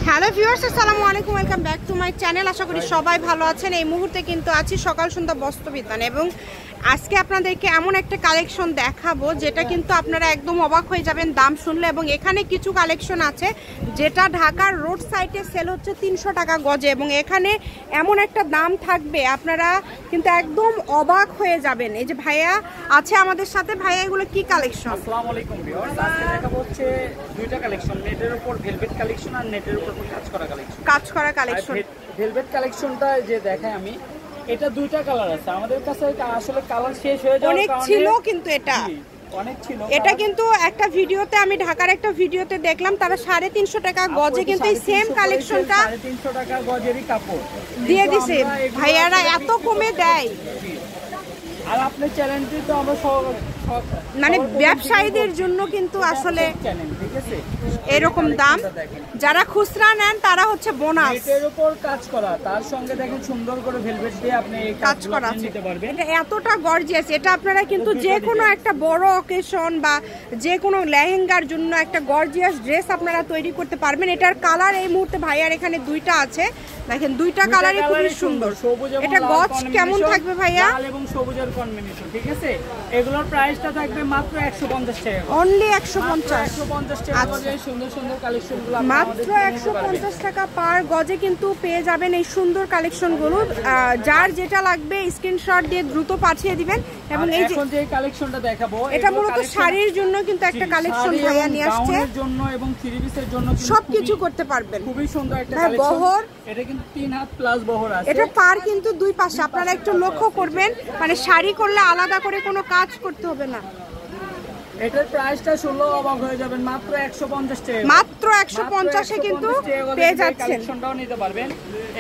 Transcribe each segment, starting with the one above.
Hello viewers, আসসালামু আলাইকুম, welcome back to my channel. আশা করি সবাই ভালো আছেন। এই মুহূর্তে কিন্তু আছি সকাল সন্ধ্যা বস্ত্রবিতান এবং আজকে আপনাদেরকে এমন একটা কালেকশন দেখাবো যেটা কিন্তু আপনারা একদম অবাক হয়ে যাবেন দাম শুনলে। এবং এখানে কিছু কালেকশন আছে যেটা ঢাকার রোড সাইডে সেল হচ্ছে 300 টাকা গজে, এবং এখানে এমন একটা দাম থাকবে আপনারা কিন্তু একদম অবাক হয়ে যাবেন। এই যে ভাইয়া আছে আমাদের সাথে। ভাইয়া, এগুলো কি কালেকশন? আসসালামু আলাইকুম ভিউয়ার্স, আজকে দেখাবো হচ্ছে দুইটা কালেকশন, নেটের উপর ভেলভেট কালেকশন আর নেটের উপর কাজ করা কালেকশন। ভেলভেট কালেকশনটা যে দেখাই আমি, এটা দুইটা কালার আছে আমাদের কাছে। আসলে কালার শেষ হয়ে যাওয়ার কারণে ছিল, কিন্তু এটা অনেক ছিল। এটা কিন্তু একটা ভিডিওতে আমি ঢাকার একটা ভিডিওতে দেখলাম তারা 350 টাকা গজে কিন্তু এই সেম কালেকশনটা 350 টাকা গজেরই কাপড় দিয়ে দিছে। ভাইয়ারা এত কমে দেয়, আর আপনার চ্যানেলটি তো আমরা মানে ব্যবসায়ীদের জন্য কিন্তু আসলে এরকম দাম। যারা খুচরা নেন তারা হচ্ছে বোনাস। এর উপর কাজ করা, তার সঙ্গে দেখেন সুন্দর করে ভেলভেট দিয়ে আপনি কাজ করা নিতে পারবেন। এটা এতটা গর্জিয়াস, এটা আপনারা কিন্তু যে কোনো একটা বড় অকেশন বা যে কোনো লেহেঙ্গার জন্য একটা গর্জিয়াস ড্রেস আপনারা তৈরি করতে পারবেন। এটার কালার এই মুহূর্তে ভাইয়ার এখানে দুইটা আছে, দেখেন দুইটা কালারই খুবই সুন্দর। এটা গজ কেমন থাকবে ভাইয়া? লাল এবং সবুজের কম্বিনেশন, ঠিক আছে। এগুলোর প্রাইসটা থাকবে মাত্র 150 টাকা, অনলি 150 টাকা গজে সুন্দর সুন্দর কালেকশনগুলো মাত্র 150 টাকা পার গজে কিন্তু পেয়ে যাবেন এই সুন্দর কালেকশনগুলো। যার যেটা লাগবে স্ক্রিনশট দিয়ে দ্রুত পাঠিয়ে দিবেন। এবং এই যে কালেকশনটা দেখাবো, এটা মূলত শাড়ির জন্য কিন্তু একটা কালেকশন ভাইয়া নিয়ে আসছে, গাউনের জন্য এবং থ্রি পিসের জন্য সবকিছু করতে পারবেন। খুবই সুন্দর একটা কালেকশন। বহর, এটা কিন্তু 3 হাত প্লাস বহর আছে। এটা পার কিন্তু দুই পাশে, আপনারা একটু লক্ষ্য করবেন, মানে শাড়ি করলে আলাদা করে কোনো কাজ করতে হবে না। এটার প্রাইসটা 16 অবাক হয়ে যাবেন, মাত্র 150 টাকা। মাত্র 150 এ কিন্তু পেয়ে যাচ্ছেন। কালেকশনটাও নিতে পারবেন।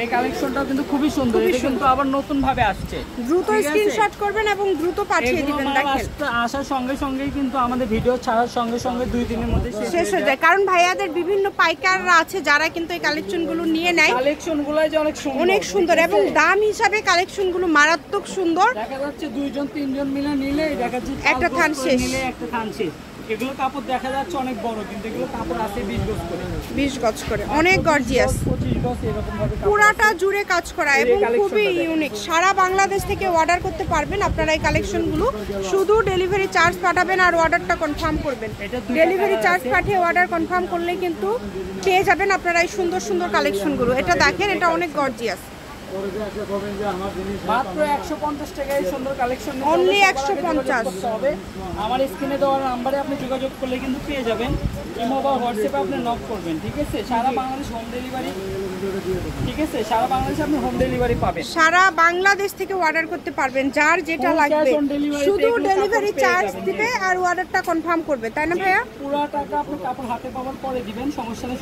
এই কালেকশনটাও কিন্তু খুবই সুন্দর, এটা কিন্তু আবার নতুন ভাবে আসছে। দ্রুত স্ক্রিনশট করবেন এবং দ্রুত পাঠিয়ে দিবেন। দেখেন আসার সঙ্গে সঙ্গেই কিন্তু আমাদের ভিডিও ছাড়ার সঙ্গে সঙ্গে 2 দিনের মধ্যে শেষ হয়ে যায়, কারণ ভাইয়াদের বিভিন্ন পাইকাররা আছে যারা কিন্তু এই কালেকশনগুলো নিয়ে নেয়। কালেকশনগুলো যে অনেক সুন্দর এবং দাম হিসাবে কালেকশনগুলো মারাত্মক সুন্দর। দেখা যাচ্ছে 2 জন 3 জন মিলে নিলে দেখা যাচ্ছে একটা থান শেষ, নিলে একটা থান শেষ। এগুলো কাপড় দেখা যাচ্ছে অনেক বড়, কিন্তু এগুলো কাপড় আছে 20 গজ করে, 20 গজ করে, অনেক গর্জিয়াস, 25 গজ এরকম ভাবে পুরাটা জুড়ে কাজ করা এবং খুবই ইউনিক। সারা বাংলাদেশ থেকে অর্ডার করতে পারবেন আপনারা এই কালেকশনগুলো। শুধু ডেলিভারি চার্জ পাঠাবেন আর অর্ডারটা কনফার্ম করবেন। ডেলিভারি চার্জ পাঠিয়ে অর্ডার কনফার্ম করলে কিন্তু পেয়ে যাবেন আপনারা এই সুন্দর সুন্দর কালেকশনগুলো। এটা দেখেন, এটা অনেক গর্জিয়াস। মাত্র 150 টাকায় সুন্দর কালেকশন, অনলি 150 হবে। আমার স্ক্রিনে দেওয়া নাম্বারে আপনি যোগাযোগ করলে কিন্তু পেয়ে যাবেন। ইমো বা হোয়াটসঅ্যাপে আপনি নক করবেন, ঠিক আছে। সারা বাংলাদেশ হোম ডেলিভারি, ঠিক আছে। সারা বাংলাদেশে আপনি হোম ডেলিভারি পাবেন। সারা বাংলাদেশ থেকে অর্ডার করতে পারবেন, যার যেটা লাগবে শুধু ডেলিভারি চার্জ দিবে আর অর্ডারটা কনফার্ম করবে, তাই না ভাইয়া? পুরো টাকা আপনি কাপড় হাতে পাওয়ার পরে দিবেন, সমস্যা নেই।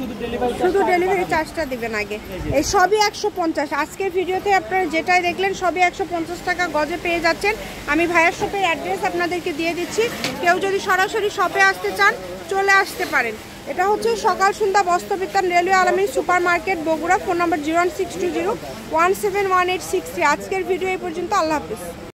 শুধু ডেলিভারি চার্জটা দিবেন আগে। এই সবই 150। আজকের ভিডিওতে আপনারা যেটাই দেখলেন সবই 150 টাকা গজে পেয়ে যাচ্ছেন। আমি ভাইয়ার শপের অ্যাড্রেস আপনাদেরকে দিয়ে দিচ্ছি। কেউ যদি সরাসরি শপে আসতে চান চলে আসতে পারেন। এটা হচ্ছে সকাল সন্ধ্যা বস্ত্রবিতান, রেলওয়ে আলামিন super market, Bogura. Phone number 01620 171863। আজকের ভিডিও এই পর্যন্ত। আল্লাহ হাফিজ।